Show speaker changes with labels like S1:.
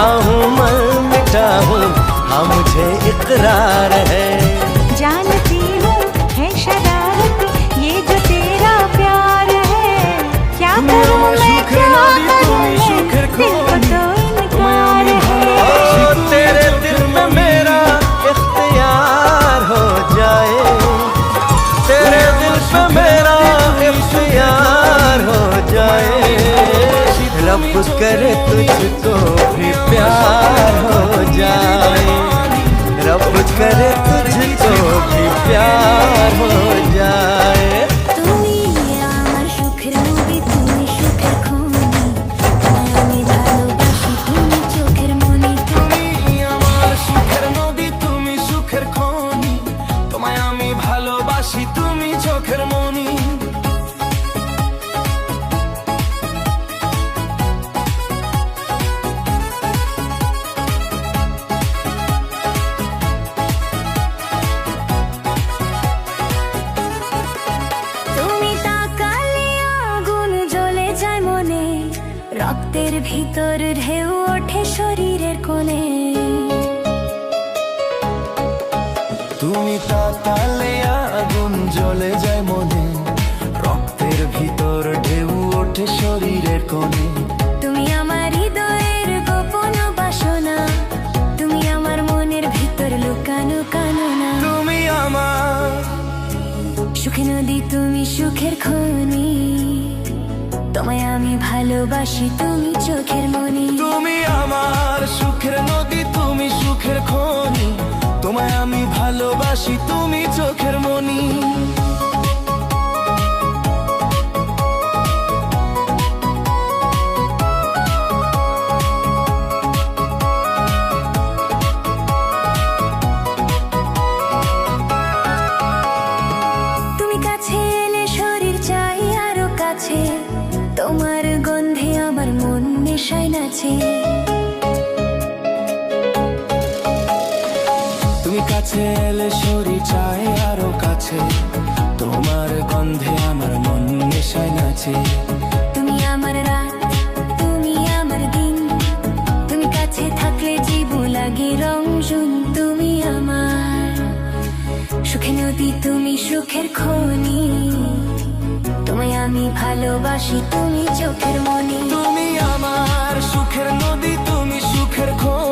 S1: चाहूं मर मिटाऊं, हाँ मुझे इकरार है।
S2: जानती हूँ है शरारत ये जो तेरा प्यार है, क्या करूँ मैं क्या करूँ दिल को तो इनकार है।
S1: तेरे दिल में मेरा इख्तियार हो जाए, तेरे दिल पे मेरा इख्तियार हो जाए। रब करे तुझको भी प्यार हो जाए, रब करे तुझको भी प्यार हो जाए।
S2: তুমি আমার সুখের নদী, তুমি সুখের খনি, তোমায় আমি ভালোবাসি, তুমি চোখের মনি।
S3: তুমি আমার সুখের নদী, তুমি সুখের খনি, তোমায় আমি ভালোবাসি, তুমি চোখের মনি।
S2: তুমি তাকালে আগুন জ্বলে যায় মনে, রক্তের ভিতর ঢেউ ওঠে শরীরের কোণে।
S3: তুমি তাকালে আগুন জ্বলে যায় মনে, রক্তের ভিতর ঢেউ ওঠে শরীরের কোণে।
S2: তুমি আমার হৃদয়ের গোপন বাসনা, তুমি আমার মনের ভিতর লুকানো কাননা।
S3: তুমি আমার
S2: সুখে নদী, তুমি সুখের খনি, তোমায় আমি ভালোবাসি, তুমি চোখের মনি।
S3: তুমি আমার সুখের নদী, তুমি সুখের খনি, তোমায় আমি ভালোবাসি, তুমি চোখের মনি।
S2: তুমি কাছে এলে শরীর চাই আরো কাছে, তোমার গন্ধে আমার মন নেশায় নাচে।
S3: তুমি কাছে এলে শরীর চায় আরো কাছে, তোমার গন্ধে আমার মন নেশায় নাচে।
S2: তুমি আমার রাত, তুমি আমার দিন, তুমি কাছে থাকলে জীবন লাগে রংজুন। তুমি আমার সুখে নদী, তুমি সুখের খনি, তোমায় আমি ভালোবাসি, তুমি চোখের মনি।
S3: তুমি আমার সুখের নদী, তুমি সুখের খনি,